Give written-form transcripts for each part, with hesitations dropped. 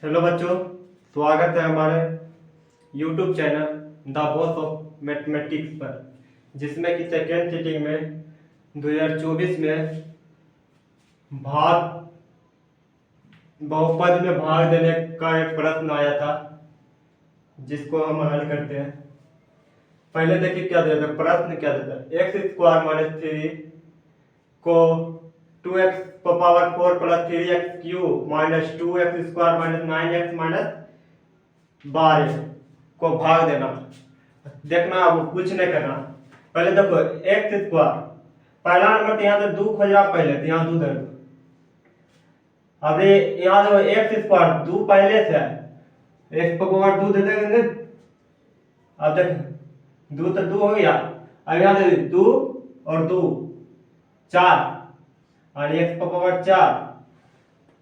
Hello बच्चों, स्वागत है हमारे YouTube channel the boss of mathematics पर, जिसमें कि सेकेंड सिटिंग में 2024 में भाग बहुपद में भाग देने का एक प्रश्न आया था, जिसको हम हल करते हैं। पहले देखिए क्या देता है, प्रश्न क्या देता है। एक्स स्क्वायर माइनस 3 को 2x power 4 plus 3x cube minus 2x square minus 9x minus 12 को भाग देना। देखना, अब कुछ नहीं करना। पहले देखो एक्स स्क्वायर, पहला नंबर तो यहाँ से 2 खोज रहा, पहले तो यहाँ 2 दे दो। अब ये यहाँ देखो एक्स स्क्वायर 2 पहले से है, एक्स पावर 2 दे देंगे। अब देख 2 तो 2 हो गया। अब यहाँ से 2 और 2 4 और एक्स पावर 4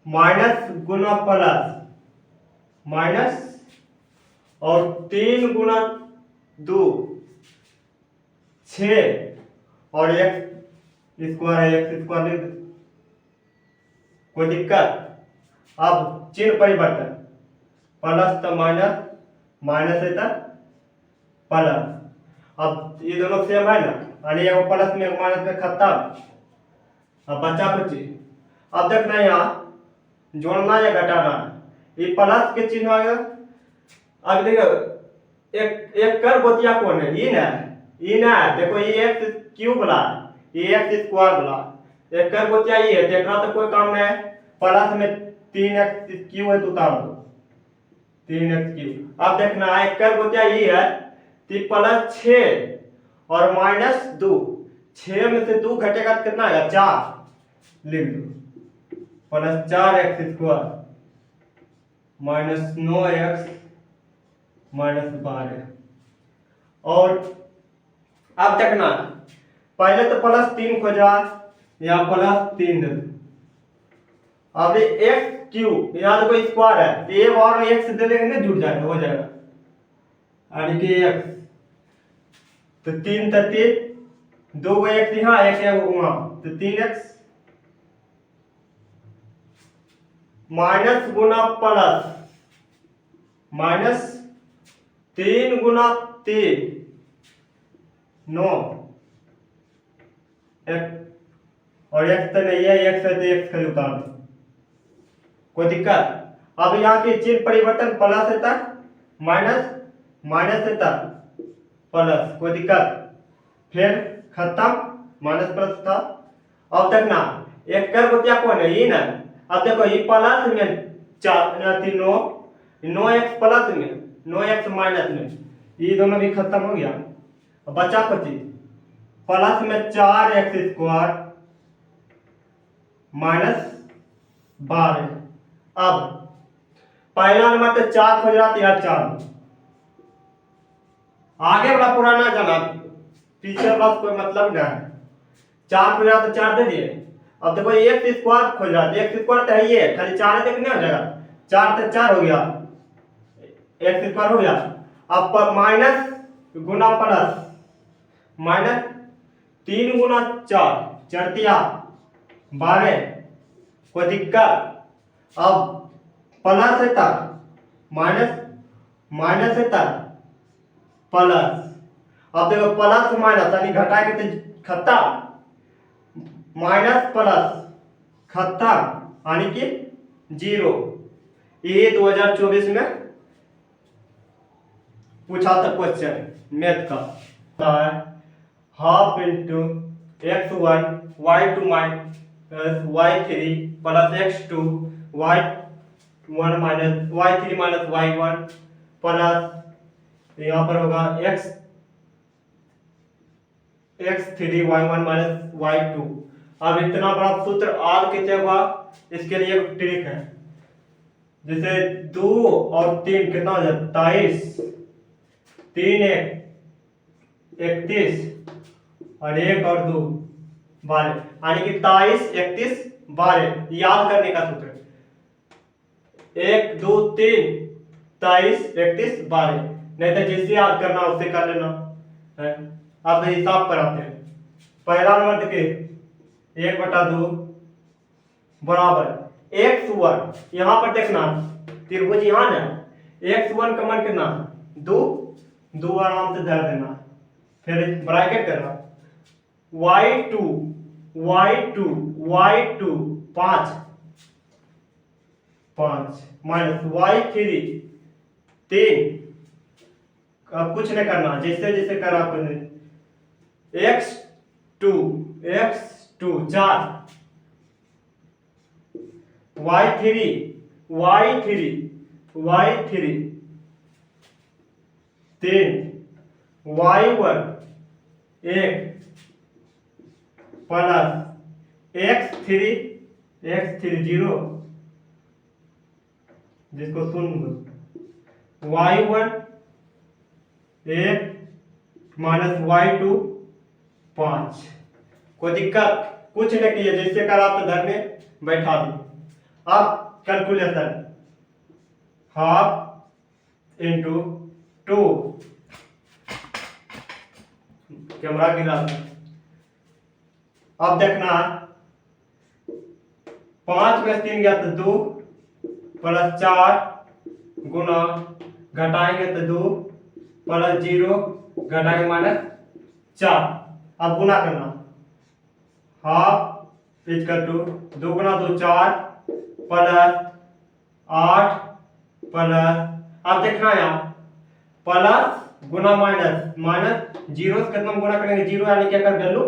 माइनस गुना प्लस माइनस और 3 गुना 2 6 और एक्स स्क्वायर कोई दिक्कत। अब चिन्ह परिवर्तन, प्लस तो माइनस, माइनस है तो प्लस। अब ये दोनों सेम है ना, और ये प्लस में माइनस में खत्म। अब बचा कुछ। अब देखना यहाँ जोड़ना या घटाना, ये प्लस के चिन्ह आएगा। अब देखो एक कर बोतिया कौन है, ये ना देखो, ये एक्स क्यूब बोला, ये एक्स स्क्वायर बोला, एक कर बोतिया ये है। देखना तो कोई काम नहीं है। प्लस में 3x क्यूब है तो उतार दो, 3x क्यूब। अब देखना एक कर बोतिया ये है तो प्लस 6 और माइनस 2, 6 में से 2 घटेगा तो कितना आएगा, 4 लिख दो। Plus 4x square minus 9x minus 12। और अब देखना, पहले तो प्लस 3 खोजा, यहाँ प्लस 3 दे दो। अब एक्स क्यूब, यहाँ देखो स्क्वायर है, तो एक और एक्स दे देंगे, जुड़ जाएगा, हो जाएगा। और ये एक्स तो 3 तो 3, 2 एक्स यहाँ, एक वहाँ, तो 3x माइनस गुना प्लस माइनस 3 गुना 3 9 और एक्स तो नहीं है, एक्स है तो एक्स का उतार दो, कोई दिक्कत। अब यहाँ की चिन्ह परिवर्तन, प्लस है तक माइनस, माइनस है तक प्लस, कोई दिक्कत। फिर खत्म, माइनस प्लस था। अब देखना एक कर बतिया कौन है, ये ना। अब देखो ये प्लस में 4 9, 9x प्लस में 9x माइनस में, ये दोनों भी खत्म हो गया। अब बचा 25, प्लस में 4x स्क्वायर माइनस 12। अब पहला नंबर तो 4 खोज रहा था, यहाँ 4 आगे वाला पुराना जाना, पीछे वाला कोई मतलब नहीं है। 4 खोज रहा तो 4 दे दिए। अब देखो एक्स स्क्वायर खोज रहा था, एक्स स्क्वायर तो है ये, खाली 4 देखने हो जाएगा, 4 तो 4 हो गया, एक्स स्क्वायर हो गया। अब माइनस गुना प्लस, माइनस 3 गुना 4 चरतिया 12, कोई दिक्कत। अब प्लस है तक माइनस, माइनस है तक प्लस। अब देखो प्लस माइनस यानी घटा के तो खत्म, माइनस प्लस खत्म यानी कि 0। ये 2024 में पूछा था क्वेश्चन मैथ का। Half into x1 y2 minus y3 plus x2 y1 minus y3 minus y1 plus यहाँ पर होगा x3 y1 माइनस y2। अब इतना बड़ा सूत्र आद कैसे हुआ, इसके लिए एक ट्रिक है। जैसे 2 और 3 कितना हो जाता है, 23, 3 1 31 और 1 और 2 12, यानी कि 23 31 12 याद करने का सूत्र। 1 2 3 23 31 12, नहीं तो जैसे याद करना उससे कर लेना है। अब हिसाब कराते हैं। पहला नंबर देखिए 1/2 बराबर x1, यहाँ पर देखना त्रिभुज यहाँ ना, x1 का मान कितना, 2, 2 आराम से धर देना, फिर ब्रैकेट करना, y2 y2 y2 5 5 minus y3 3, अब कुछ नहीं करना, जैसे जैसे करा आपने, x2 4 y3 3 y1 1 plus x3 0, जिसको शून्य, y1 1 माइनस y2 5। कोई दिक्कत कुछ नहीं किया, जैसे कर आप तो घर में बैठा दो। अब कैलकुलेशन, हाफ इंटू 2, कैमरा गिरा। अब देखना 5 में 3 गया तो 2 प्लस 4 गुना घटाएंगे तो 2 प्लस 0 घटाएंगे माइनस 4। अब गुना करना, हाफ इक्वल टू 2 गुना 2 4 प्लस 8 प्लस, अब देखना यहाँ प्लस गुना माइनस, माइनस 0 से कितना गुना करेंगे, 0 यानी क्या कर वैल्यू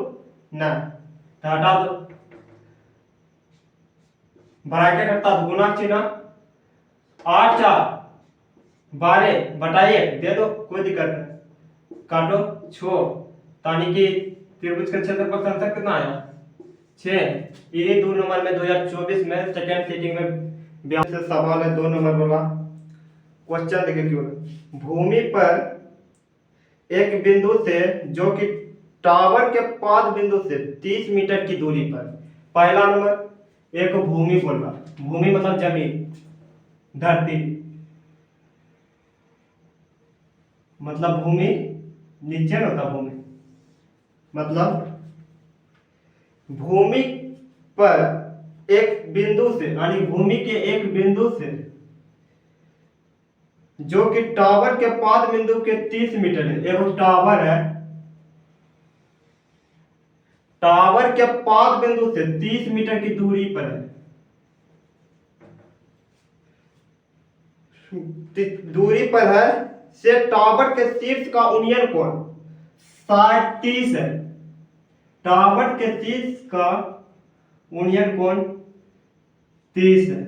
ना, तो हटा दो, ब्रैकेट हटा दो, गुना चिन्ह 8 4 12 बटाइए दे दो, कोई दिक्कत नहीं, काटो छो, तानी कि त्रिभुज का क्षेत्रफल संख्या कितना आया 6। ये 2 नंबर में 2024 में सेकंड सीटिंग में 42 सवाल है, 2 नंबर वाला क्वेश्चन देखिए क्यों। भूमि पर एक बिंदु से जो कि टावर के पाद बिंदु से 30 मीटर की दूरी पर, पहला नंबर एक भूमि बोल रहा, भूमि मतलब जमीन, धरती मतलब भूमि नीचे न होता, भूमि मतलब भूमि पर एक बिंदु से, यानी भूमि के एक बिंदु से जो कि टावर के पाद बिंदु के 30 मीटर है, एक टावर है, टावर के पाद बिंदु से 30 मीटर की दूरी पर है, दूरी पर है से टावर के शीर्ष का उन्नयन कोण 30 है, टावर के शीर्ष का उन्नयन कोण 30 है।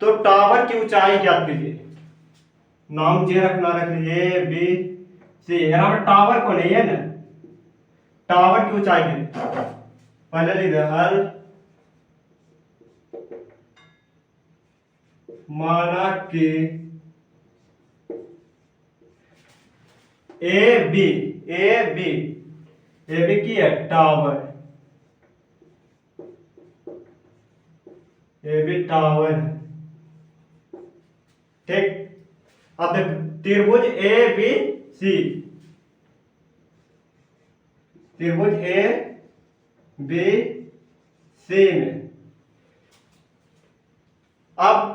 तो टावर की ऊंचाई ज्ञात कीजिए, नाम जे रखना, रख लीजिए बी सी, यहाँ टावर को नहीं है ना, टावर की ऊंचाई के पहले लिख दे, हल माना कि ए बी की है टावर, ए बी टावर, ठीक। अब देख त्रिभुज ए बी सी, त्रिभुज ए बी सी में अब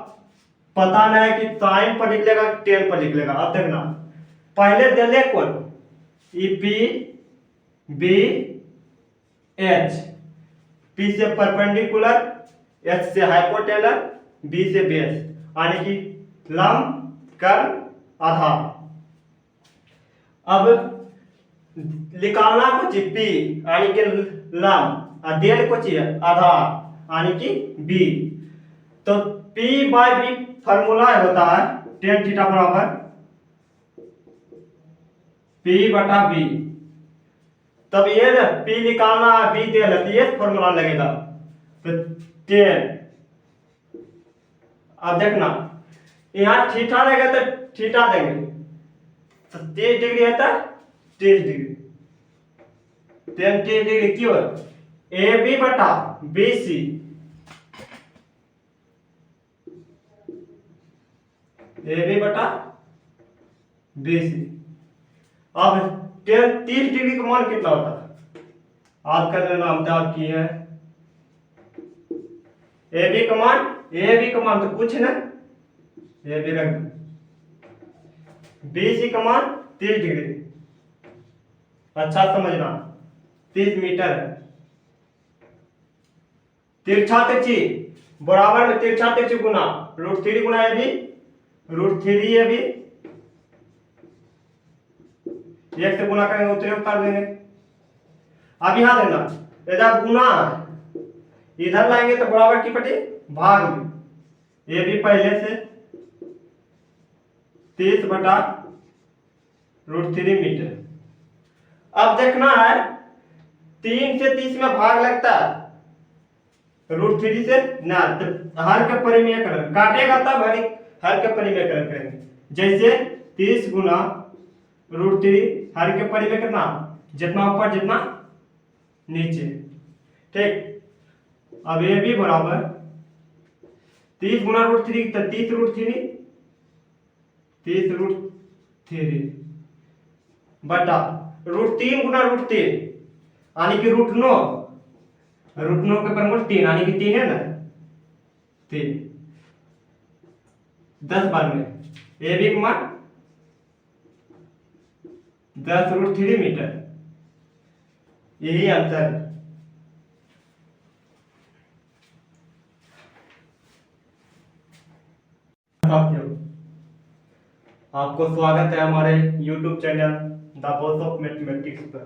पता नहीं है कि साइन पर लिख लेगा टेन पर लिख लेगा। अब देखना पहले दे ले कौन, E P B H, P से परपेंडिकुलर, एच से हाइपोटेनर, बी से बेस, यानी कि लंब कर्ण आधार। अब निकालना कुछ पी यानी कि लंब, और देल कुछ आधार यानी कि बी। तो पी बाय बी फॉर्मूला होता है टेन थीटा बराबर पी बटा बी। तब ये ना पी निकालना है, बी दे लेती है, फॉर्मूला लगेगा तो 10। अब देखना यहाँ थीटा रहेगा तो थीटा देंगे, तो 30 डिग्री है तो 30 डिग्री, 30 डिग्री क्यों, ए बी बटा बी सी, ए बी बटा बी सी। अब 30 डिग्री का मान कितना होता है, आज कर लेना, हम याद किए हैं ए बी का मान तो कुछ ना, ए बी रख, बी सी का मान 30 डिग्री, अच्छा समझना 30 मीटर है। तिरछा तिरछी बराबर में तिरछा तिरछी गुना √3 गुना ए बी, √3 ए बी, एक से गुना करेंगे उतने उतार देंगे। अब यहां देना, इधर गुना इधर लाएंगे तो बराबर की पटी भाग में, ये भी पहले से 30 बटा √3 मीटर। अब देखना है 3 से 30 में भाग लगता है, √3 से ना, तो हर के परिमेय काटेगा तब हर के परिमेय करेंगे। जैसे 30 गुना √3 हर के परिमेय कितना, जितना ऊपर जितना नीचे, ठीक। अब ये भी बराबर 30 गुना √3 तो 30 √3 बटा √3 गुना √3 यानी कि √9 के परमोल 3 यानी कि 3 है ना, 3 10 बार में ए बी का मान 10 √3 मीटर, यही आंसर है। साथियों, आपको स्वागत है हमारे YouTube channel the boss of mathematics पर।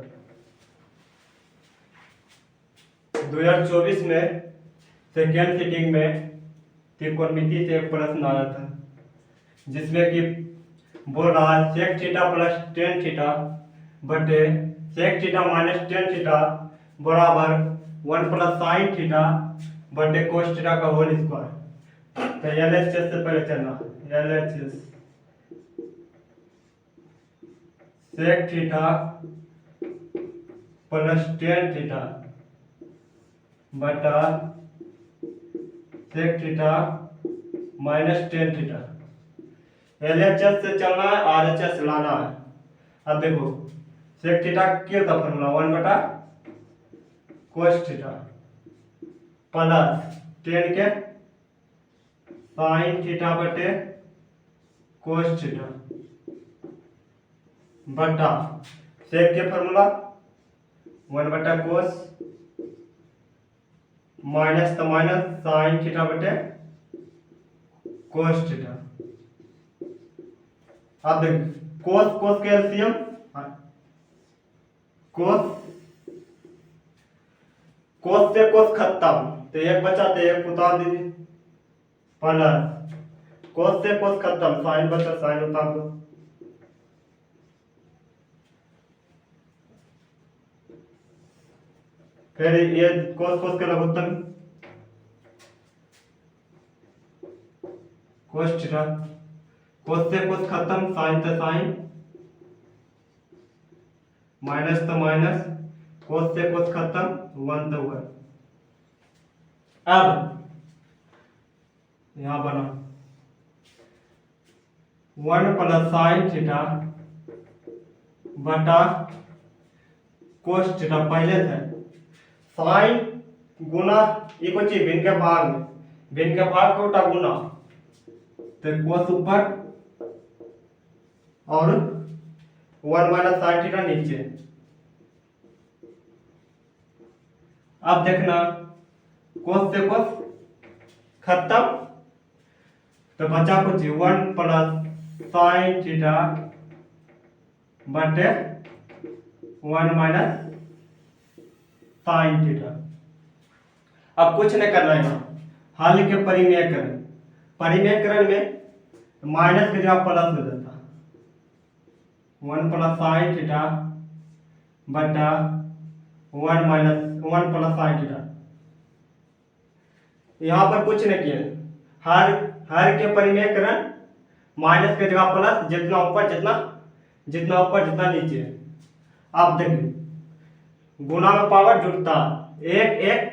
2024 में सेकेंड सिटिंग में त्रिकोणमिति से एक प्रश्न आया था, जिसमें कि बोल रहा है sec theta plus tan theta बटे sec theta minus tan theta बराबर 1 प्लस sin थीटा बटे cos थीटा का होल स्क्वायर। तो LHS से पहले चलना, LHS sec theta plus tan theta बटा sec theta minus tan theta. LHS से चलना है, RHS लाना है। अब देखो sec थीटा क्या होता फॉर्मूला 1 बटा cos थीटा प्लस tan के sin थीटा बटे cos थीटा बटा sec के फॉर्मूला 1 बटा cos माइनस तो माइनस sin थीटा बटे cos थीटा। अब देख cos के एलसीएम cos से cos खत्म, तो एक बचा तो एक उतार दीजिए, प्लस cos से cos खत्म, sin बचा sin उतार दो। फिर ये cos के लघुत्तम cos थीटा, cos से cos खत्म, sin तो sin, माइनस तो माइनस, cos से cos खत्म, 1 तो 1। अब यहां बना 1 प्लस sin थीटा बटा cos थीटा, पहले से sin गुना इको चीज भिन्न के भाग में, भिन्न के भाग को उल्टा गुना, तो cos ऊपर और 1 माइनस sin थीटा नीचे। अब देखना cos से cos खत्म, तो बचा कुछ 1 प्लस sin थीटा बटे 1 माइनस sin थीटा। अब कुछ नहीं करना है, हल के परिमेयकरण, परिमेयकरण में माइनस की जगह प्लस हो जाता, 1 प्लस sin थीटा बटा 1 प्लस sin थीटा। यहाँ पर कुछ नहीं किया, हर के परिमेयकरण माइनस की जगह प्लस, जितना ऊपर जितना नीचे। अब देखिए गुना में पावर जुड़ता, 1 1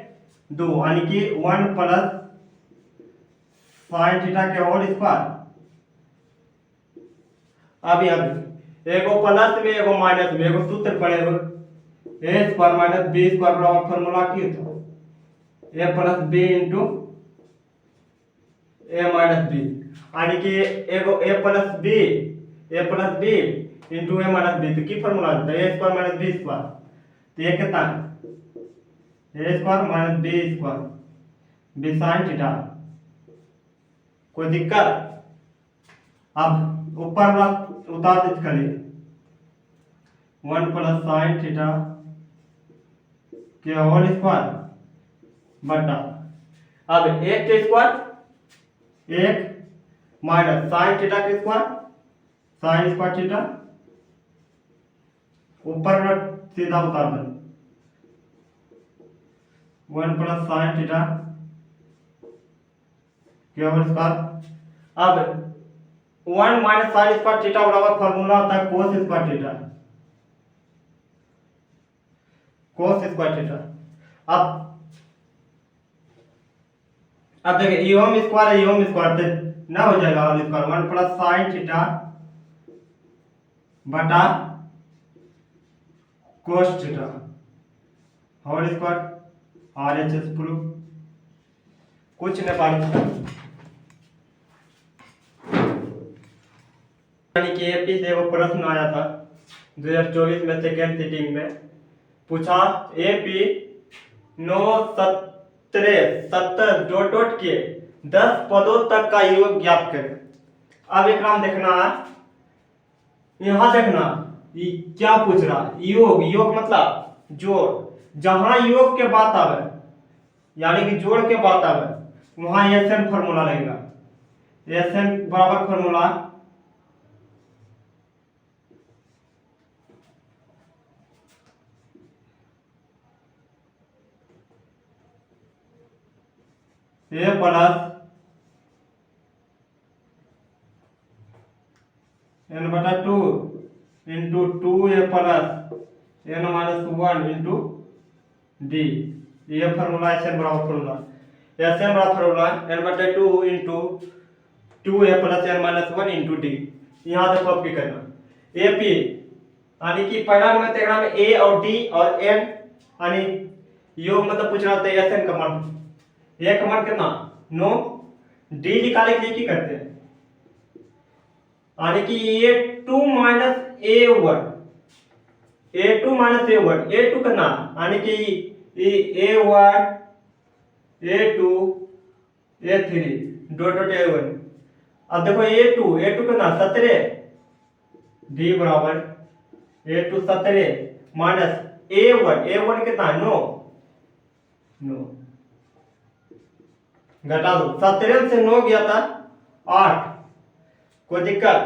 2 यानी कि 1 प्लस sin थीटा के होल स्क्वायर। अब यहाँ एगो प्लस में एगो माइनस में एगो सूत्र पड़ेगा, a square minus b square बराबर फॉर्मूला की तो a plus b into A minus B, यानी कि एगो A plus B into A minus B, तो की फॉर्मूला होता है A square minus B square, तो ये कितना A square minus B square B sine theta. कोई दिक्कत? अब ऊपर वाला उतार दीजिए खाली 1 प्लस साइन थीटा के होल स्क्वायर बटा, अब एक के स्क्वायर एक माइनस साइन थीटा के स्क्वायर साइन स्क्वायर थीटा, ऊपर वाला सीधा उतार दो 1 प्लस साइन थीटा के होल स्क्वायर। अब 1 माइनस साइन स्क्वायर थीटा बराबर फॉर्मूला होता है cos square theta, cos square theta. अब देखिए इहोम स्क्वायर है इहोम स्क्वायर तो ना हो जाएगा whole square 1 plus sine theta बटा cos theta whole square RHS proof. कुछ नेपाली यानी कि एपी से वो प्रश्न आया था 2024 में सेकेंड सिटिंग में पूछा एपी 9 17 डॉट के 10 पदों तक का योग ज्ञात करें। अब एक नाम देखना है, यहाँ देखना ये क्या पूछ रहा है, योग योग मतलब जोड़, जहां योग के बात आवे यानी कि जोड़ के बात आवे वहां एसएन फॉर्मूला लगेगा, एसएन बराबर फॉर्मूला ए प्लस एन बटा 2 into 2 A plus N minus 1 into D, ये फॉर्मूला एसएन बराबर फॉर्मूला, एसएन बराबर फॉर्मूला एन बटा 2 into 2 A plus N minus 1 into D. यहाँ से कॉपी करना ए पी यानी कि पहला नंबर तेरा में ए और डी और एन यानी योग मतलब पूछ रहा था एसएन का मान, ए का मान कितना 9, डी निकालने के लिए क्या करते हैं यानी कि a2 minus a1 a2 minus a1 a2 कितना यानी कि a1 a2 a3 dot dot a1। अब देखो a2 कितना 17, d बराबर a2 17 माइनस a1 कितना 9 घटा दो 17 से 9 गया था 8, कोई दिक्कत?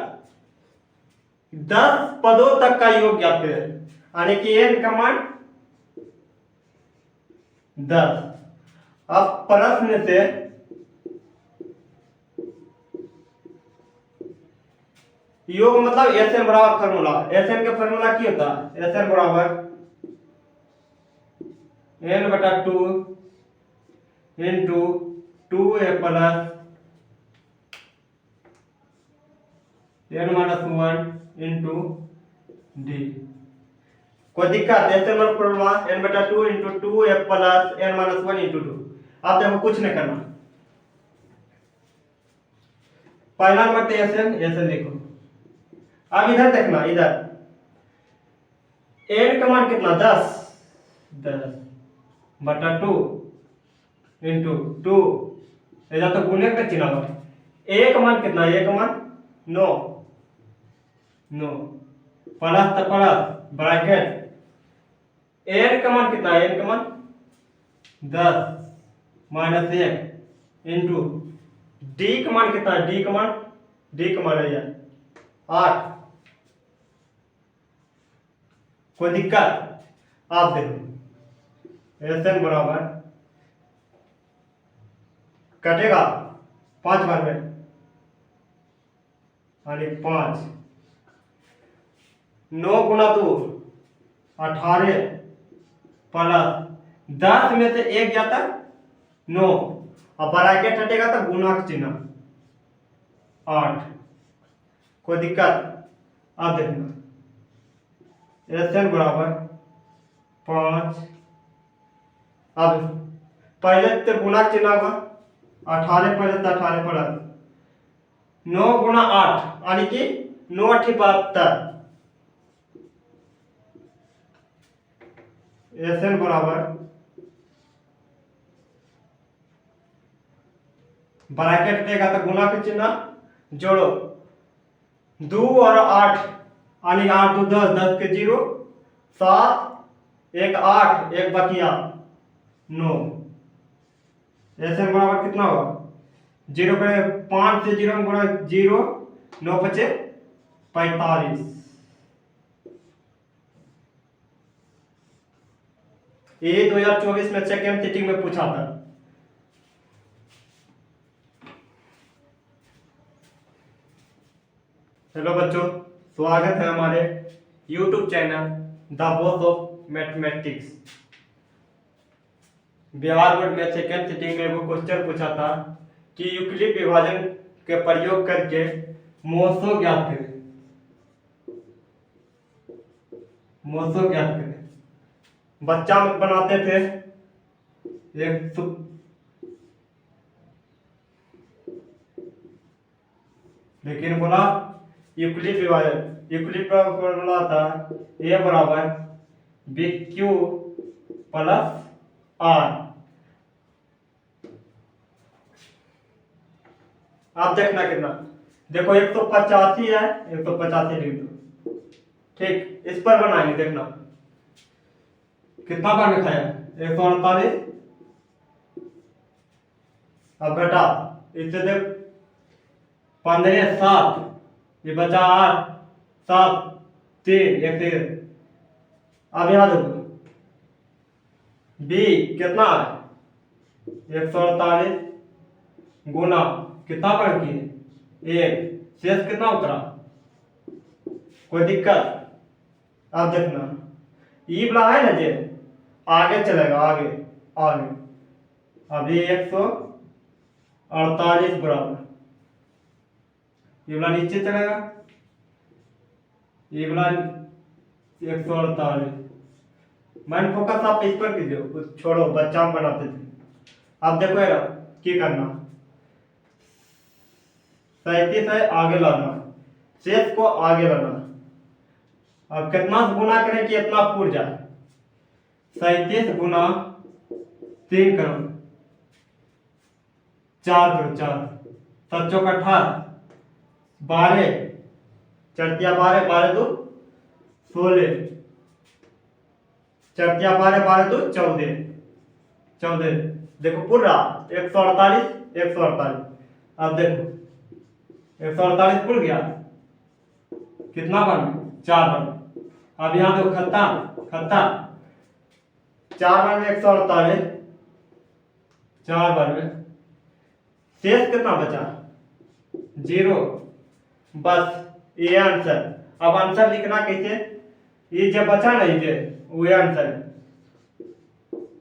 10 पदों तक का योग ज्ञात करें यानी कि एन का मान 10। अब प्रश्न से योग मतलब एसएन बराबर फार्मूला, एसएन का फार्मूला क्या होता है एसएन बराबर एन बटा 2 into 2a plus N minus 1 into d. कोई दिक्कत? एसएन बराबर फार्मूला एन बटा 2 into 2a plus N minus 1 into 2। आप देखो कुछ नहीं करना, पहला नंबर एसएन लिखो। अब इधर देखना, इधर एन का मान कितना 10 बटा 2 इंटू 2, इधर तो गुणे का चिन्ह होगा। ए का मान कितना, ए का मान 9 प्लस तो प्लस ब्रैकेट एन का मान कितना, एन का मान 10 माइनस 1 इंटू डी का मान कितना, डी का मान है 8। कोई दिक्कत? आप देखो एसएन बराबर कटेगा 5 बार में यानी 5, 9 गुना 2 18 प्लस 10 में से 1 जाता 9 और ब्रैकेट हटेगा तो गुना का चिन्ह 8। कोई दिक्कत? अब देखना एसएन बराबर 5, अब पहले तो गुना का चिन्ह होगा 18 पहले तो 18 प्लस 9 गुना 8 यानी कि 9 8 72। SN बराबर ब्रैकेट देगा तो गुना के चिन्ह जोड़ो 2 और 8 यानी 8 2 10 10 के 0 7 एक 8 एक बकिया 9। SN बराबर कितना होगा 0 पे 5 से 0 में गुणा 0 9 बचे 45। ये 2024 में सेकेंड सिटिंग में पूछा था। हेलो बच्चों, स्वागत है हमारे YouTube channel the boss of mathematics. Bihar board में सेकेंड सिटिंग में वो क्वेश्चन पूछा था कि यूक्लिड विभाजन के प्रयोग करके मोसो ज्ञात करें। मोसो ज्ञात करें। बच्चा बनाते थे एक लेकिन बोला यूक्लिड विभाजन, यूक्लिड का फॉर्मूला था A बराबर BQ प्लस R। आप देखना कितना, देखो 185 है, 185 लिख दो, ठीक। इस पर बनाएंगे, देखना कितना बार लिखा है 148। अब घटा इससे देख 15 7 ये बचा 8 7 3 एक 3। अब यहाँ देखो B कितना है 148 गुना कितना पर किए 1, शेष कितना उतरा, कोई दिक्कत। अब देखना ई वाला है ना जे आगे चलेगा, आगे आगे। अभी 148 बराबर ये वाला नीचे चलेगा, ये वाला 148। मैंने फोकस आप इस पर कीजिए, कुछ छोड़ो, बच्चा हम बनाते थे। अब देखो यार क्या करना, 37 है आगे लाना, शेष को आगे लाना। अब कितना गुना करें कि इतना पूर जाए, 37 गुना 3 करो 4 करो 4 7 चौक 18 12 चरतिया 12 12 2 16 चरतिया 12 12 2 14 14। देखो पूरा 148 148। अब देखो 148 पूर गया, कितना बन 4 बन। अब यहाँ देखो खत्म खत्म, 4 बार में 148 4 बार में शेष कितना बचा 0। बस ये आंसर। अब आंसर लिखना कैसे, ये जब बचा ना ये वो आंसर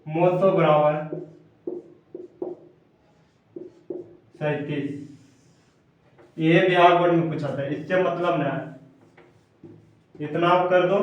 मोसो बराबर 37। ये बिहार बोर्ड में पूछा था, इससे मतलब ना इतना आप कर दो।